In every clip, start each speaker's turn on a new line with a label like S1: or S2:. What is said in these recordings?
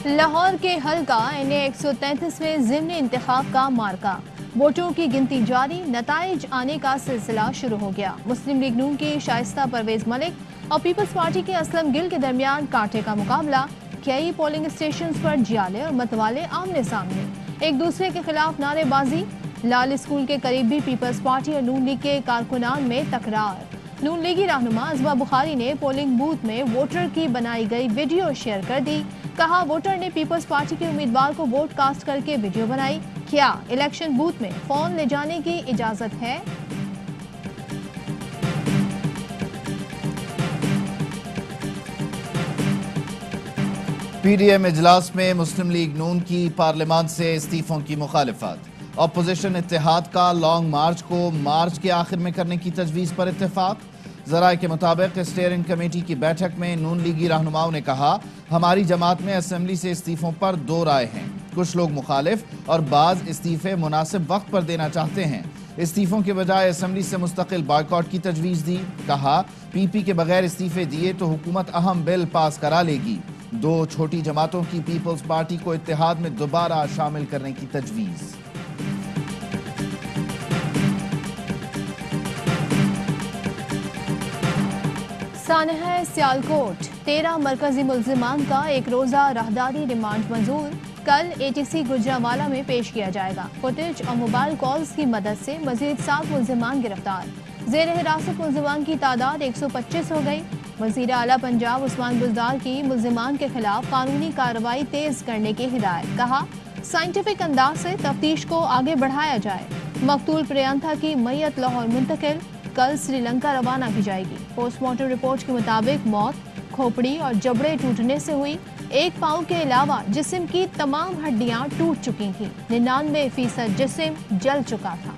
S1: लाहौर के हल्का NA-133 में ज़िमनी इंतखाब का मार्का। वोटों की गिनती जारी, नताइज आने का सिलसिला शुरू हो गया। मुस्लिम लीग नून की शाइस्ता परवेज मलिक और पीपल्स पार्टी के असलम गिल के दरमियान कांटे का मुकाबला। कई पोलिंग स्टेशन पर जियाले और मतवाले आमने सामने, एक दूसरे के खिलाफ नारेबाजी। लाल स्कूल के करीब भी पीपल्स पार्टी और नून लीग के कारकुनान में तकरार। नून लीगी रहनुमा अजमा बुखारी ने पोलिंग बूथ में वोटर की बनाई गई वीडियो शेयर कर दी। कहा, वोटर ने पीपल्स पार्टी के उम्मीदवार को वोट कास्ट करके वीडियो बनाई। क्या इलेक्शन बूथ में फोन ले जाने की इजाजत है?
S2: PDM इजलास में मुस्लिम लीग नून की पार्लियामान से इस्तीफों की मुखालिफत। अपोजिशन इत्तेहाद का लॉन्ग मार्च को मार्च के आखिर में करने की तजवीज़ पर इत्तेफाक। ज़राए के मुताबिक स्टीयरिंग कमेटी की बैठक में नून लीगी रहनुमाओं ने कहा, हमारी जमात में असेंबली से इस्तीफों पर दो राय हैं। कुछ लोग मुखालिफ और बाज़ इस्तीफे मुनासिब वक्त पर देना चाहते हैं। इस्तीफों के बजाय असेंबली से मुस्तकिल बायकॉट की तजवीज़ दी। कहा, PP के बगैर इस्तीफे दिए तो हुकूमत अहम बिल पास करा लेगी। दो छोटी जमातों की पीपल्स पार्टी को इत्तेहाद में दोबारा शामिल करने की तजवीज़।
S1: सानहा सियालकोट 13 मरकजी मुल्जिमान का एक रोजा राहदारी रिमांड मंजूर। कल ATC गुजरावाला में पेश किया जाएगा। फुटेज और मोबाइल कॉल्स की मदद से मजीद 7 मुल्जिमान गिरफ्तार। जेर हिरासत मुल्जिमान की तादाद 125 हो गई। वज़ीर आला पंजाब उस्मान बुज़दार की मुल्जिमान के खिलाफ कानूनी कार्रवाई तेज करने की हिदायत। कहा, साइंटिफिक अंदाज से तफ्तीश को आगे बढ़ाया जाए। मकतूल प्रियंथा की मैयत लाहौर मुंतकिल, कल श्रीलंका रवाना की जाएगी। पोस्टमार्टम रिपोर्ट के मुताबिक मौत खोपड़ी और जबड़े टूटने से हुई। एक पाँव के अलावा जिस्म की तमाम हड्डियां टूट चुकी थीं। 99% जिस्म जल चुका था।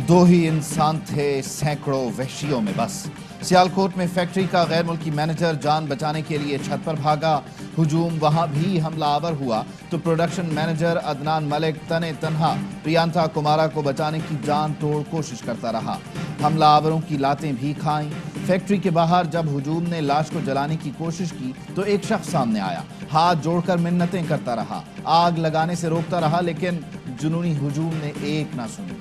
S2: दो ही इंसान थे सैकड़ों वहशियों में बस। सियालकोट में फैक्ट्री का गैर मुल्की मैनेजर जान बचाने के लिए छत पर भागा। हुजूम वहां भी हमलावर हुआ तो प्रोडक्शन मैनेजर अदनान मलिक तने तन्हा प्रियंथा कुमारा को बचाने की जान तोड़ कोशिश करता रहा। हमलावरों की लातें भी खाईं। फैक्ट्री के बाहर जब हुजूम ने लाश को जलाने की कोशिश की तो एक शख्स सामने आया, हाथ जोड़कर मिन्नतें करता रहा, आग लगाने से रोकता रहा, लेकिन जुनूनी हुजूम ने एक ना सुनी।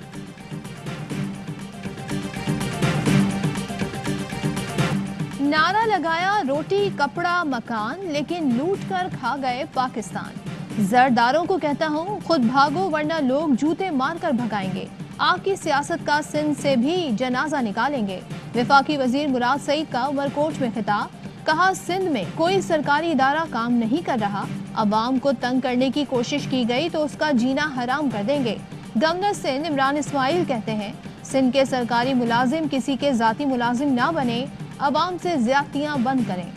S1: नारा लगाया, रोटी कपड़ा मकान, लेकिन लूट कर खा गए पाकिस्तान। जरदारों को कहता हूँ, खुद भागो वरना लोग जूते मार कर भगाएंगे। आपकी सियासत का सिंध से भी जनाजा निकालेंगे। वफाकी वजीर मुराद सईद का उमरकोट में खिताब। कहा, सिंध में कोई सरकारी इदारा काम नहीं कर रहा। अवाम को तंग करने की कोशिश की गई तो उसका जीना हराम कर देंगे। गवर्नर सिंध इमरान इस्माइल कहते हैं, सिंध के सरकारी मुलाजिम किसी के जाती मुलाजिम ना बने, अवाम से ज्यादतियां बंद करें।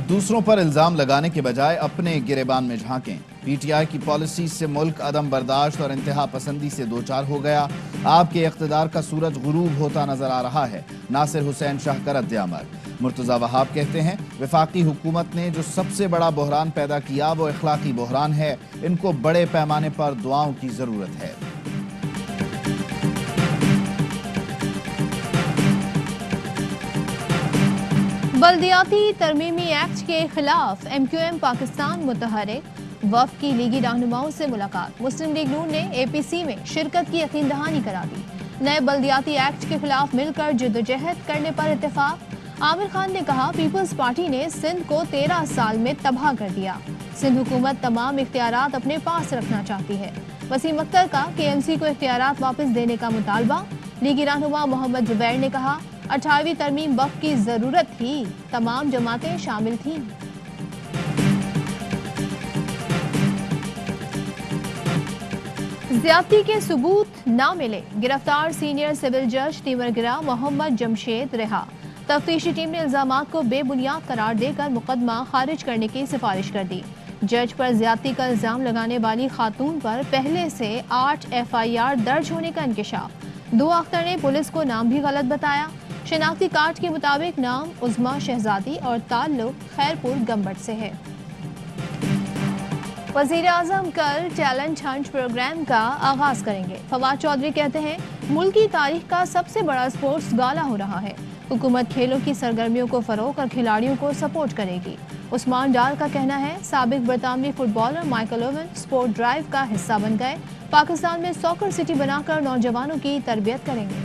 S2: दूसरों पर इल्जाम लगाने के बजाय अपने गिरेबान में झांकें। PTI की पॉलिसी से मुल्क अदम बर्दाश्त और इंतहा पसंदी से दो चार हो गया। आपके इख्तिदार का सूरज गुरूब होता नजर आ रहा है। नासिर हुसैन शाह का रद्द-ए-अमल। मुर्तजा वहाब कहते हैं, वफाकी हुकूमत ने जो सबसे बड़ा बहरान पैदा किया वो इखलाकी बहरान है। इनको बड़े पैमाने पर दुआओं की जरूरत है।
S1: बल्दियाती तरमीमी एक्ट के खिलाफ MQM पाकिस्तान मुतहरिक। वफ़ की लीगी रहनुमाओं से मुलाकात। मुस्लिम लीग नून ने APC में शिरकत की यकीन दहानी करा दी। नए बल्दियाती एक्ट के खिलाफ मिलकर जद्दोजहद करने पर इत्तेफाक। आमिर खान ने कहा, पीपल्स पार्टी ने सिंध को 13 साल में तबाह कर दिया। सिंध हुकूमत तमाम इख्तियारात अपने पास रखना चाहती है। वसीम अख्तर का KMC को इख्तियारात वापस देने का मुतालबा। लीगी रहनुमा मोहम्मद जुबैर ने कहा, 18वीं तरमीम वक्त की जरूरत थी, तमाम जमातें शामिल थीं। ज्यादती के सबूत ना मिले, गिरफ्तार सीनियर सिविल जज तीवरगिरा मोहम्मद जमशेद रिहा। तफ्तीशी टीम ने इल्जामात को बेबुनियाद करार देकर मुकदमा खारिज करने की सिफारिश कर दी। जज पर ज्यादती का इल्जाम लगाने वाली खातून पर पहले से 8 FIR दर्ज होने का इंकशाफ। दो अख्तर ने पुलिस को नाम भी गलत बताया। शनाख्ती कार्ड के मुताबिक नाम उज़मा शहजादी और ताल्लुक खैरपुर गंबट से है। वजीर आजम कल टैलेंट हंट प्रोग्राम का आगाज करेंगे। फवाद चौधरी कहते हैं मुल्क की तारीख का सबसे बड़ा स्पोर्ट्स गाला हो रहा है। हुकूमत खेलों की सरगर्मियों को फरोग और खिलाड़ियों को सपोर्ट करेगी। उस्मान डार का कहना है साबिक बरतानवी footballer Michael Owen sport drive का हिस्सा बन गए। पाकिस्तान में सॉकर सिटी बनाकर नौजवानों की तरबियत करेंगे।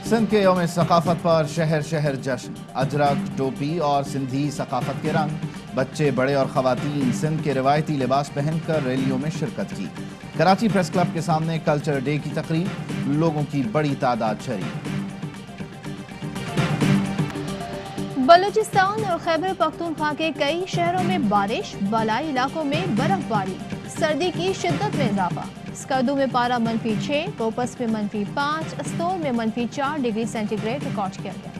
S2: सिंध के यौम सकाफत पर शहर शहर जश्न, अजरक, टोपी और सिंधी सकाफत के रंग। बच्चे, बड़े और खवातीन सिंध के रिवायती लिबास पहनकर रैलियों में शिरकत की। कराची प्रेस क्लब के सामने कल्चर डे की तकरीब, लोगों की बड़ी तादाद शरीक।
S1: बलूचिस्तान और खैबर पख्तूनख्वा के कई शहरों में बारिश, बालाई इलाकों में बर्फबारी, सर्दी की शिद्दत में इजाफा। स्कर्दू में पारा -6, कोपस में -5, अस्तोल में -4 डिग्री सेंटीग्रेड रिकॉर्ड किया गया।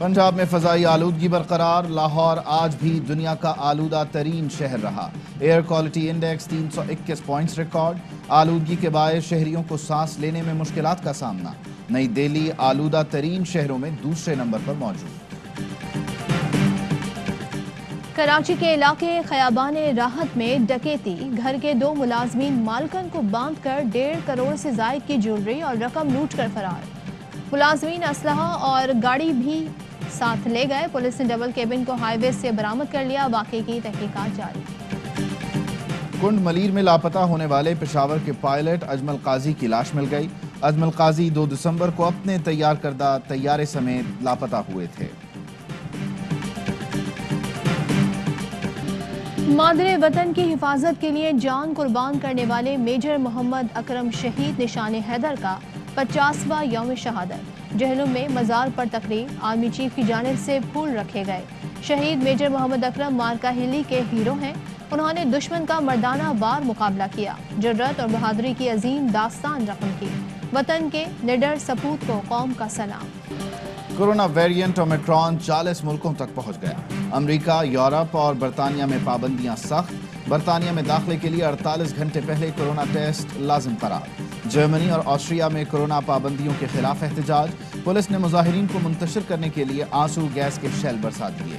S2: पंजाब में फजाई आलूदगी बरकरार, लाहौर आज भी दुनिया का आलूदा तरीन शहर रहा। Air quality index 321 points record. आलूदगी के बायस शहरियों को सांस लेने में मुश्किलात का सामना। नई दिल्ली आलूदा तरीन शहरों में दूसरे नंबर पर मौजूद।
S1: कराची के इलाके खयाबान राहत में डकैती, घर के 2 मुलाजमीन मालकन को बांधकर 1.5 करोड़ से जायद की ज्वेलरी और रकम लूट कर फरार। मुलाजमीन असलहा और गाड़ी भी साथ ले गए। पुलिस ने डबल केबिन को हाईवे से बरामद कर लिया। वाकई की तहकीकात जारी।
S2: कुंड मलीर में लापता होने वाले पेशावर के पायलट अजमल काजी की लाश मिल गई। अजमल काजी 2 दिसंबर को अपने तैयार करदा तैयारे समेत लापता हुए थे।
S1: मादरे वतन की हिफाजत के लिए जान कुर्बान करने वाले मेजर मोहम्मद अकरम शहीद निशान हैदर का 50वां यौम शहादत। जहलुम में मजार पर तकरीब, आर्मी चीफ की जानिब से फूल रखे गए। शहीद मेजर मोहम्मद अकरम मार्का हिली के हीरो हैं। उन्होंने दुश्मन का मर्दाना वार मुकाबला किया, जुर्रत और बहादुरी की अजीम दास्तान रकम की। वतन के निडर सपूत को कौम का सलाम।
S2: कोरोना वेरिएंट ओमिक्रॉन 40 मुल्कों तक पहुंच गया। अमेरिका, यूरोप और बरतानिया में पाबंदियां सख्त। बरतानिया में दाखिले के लिए 48 घंटे पहले कोरोना टेस्ट लाजिम करार। जर्मनी और ऑस्ट्रिया में कोरोना पाबंदियों के खिलाफ एहतजाज। पुलिस ने मुजाहिरीन को मुंतशिर करने के लिए आंसू गैस के शेल बरसा दिए।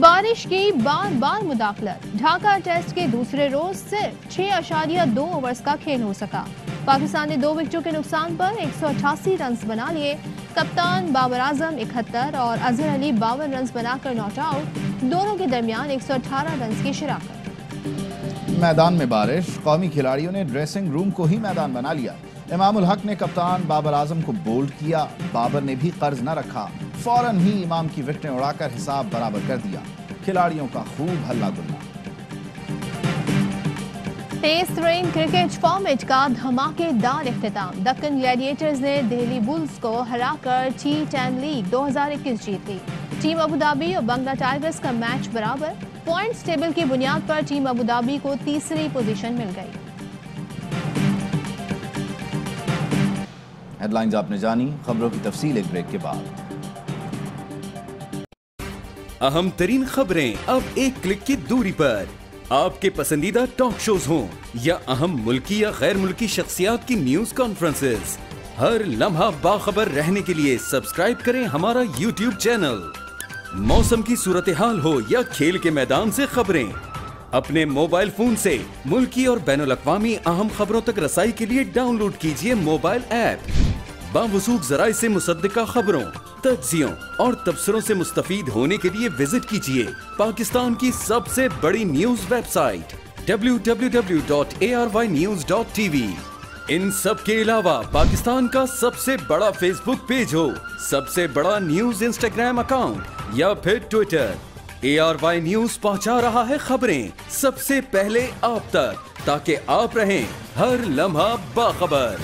S1: बारिश की बार बार मुदाखलत। ढाका टेस्ट के दूसरे रोज सिर्फ 6.2 ओवर्स का खेल हो सका। पाकिस्तान ने 2 विकेटों के नुकसान पर 188 रन बना लिए। कप्तान बाबर आजम 71 और अजहर अली 52 रन बनाकर नॉट आउट। दोनों के दरमियान 118 रन की शिराकत।
S2: मैदान में बारिश, कौमी खिलाड़ियों ने ड्रेसिंग रूम को ही मैदान बना लिया। इमामुल हक ने कप्तान बाबर आजम को बोल्ड किया। बाबर ने भी कर्ज न रखा, फौरन ही इमाम की विकेटें उड़ाकर हिसाब बराबर कर दिया। खिलाड़ियों का खूब हल्ला गुल्ला।
S1: टेस्ट रेन क्रिकेट फॉर्मेट का धमाकेदार इख्तिताम। दक्कन ग्लैडिएटर्स ने दिल्ली बुल्स को हराकर T10 लीग 2021 जीत ली। टीम अबुधाबी और बंगला टाइगर्स का मैच बराबर। पॉइंट्स टेबल की बुनियाद पर टीम अबुधाबी को तीसरी पोजीशन मिल गई।
S2: हेडलाइंस आपने जानी, खबरों की तफसील एक ब्रेक के बाद।
S3: अहम तरीन खबरें अब एक क्लिक की दूरी पर। आपके पसंदीदा टॉक शोज हों या अहम मुल्की या गैर मुल्की शख्सियात की न्यूज कॉन्फ्रेंसेस, हर लम्हा बाखबर रहने के लिए सब्सक्राइब करें हमारा YouTube चैनल। मौसम की सूरत हाल हो या खेल के मैदान से खबरें, अपने मोबाइल फोन से मुल्की और बैनुल अक़वामी अहम खबरों तक रसाई के लिए डाउनलोड कीजिए मोबाइल ऐप। बावसूख ज़राए से मुसद्दिका खबरों, तज्ज़ियों और तबसरों से मुस्तफीद होने के लिए विजिट कीजिए पाकिस्तान की सबसे बड़ी न्यूज वेबसाइट www.arYnews.tv। इन सब के अलावा पाकिस्तान का सबसे बड़ा फेसबुक पेज हो, सबसे बड़ा न्यूज इंस्टाग्राम अकाउंट या फिर ट्विटर, ARY न्यूज पहुंचा रहा है खबरें सबसे पहले आप तक, ताकि आप रहें हर लम्हा बाखबर।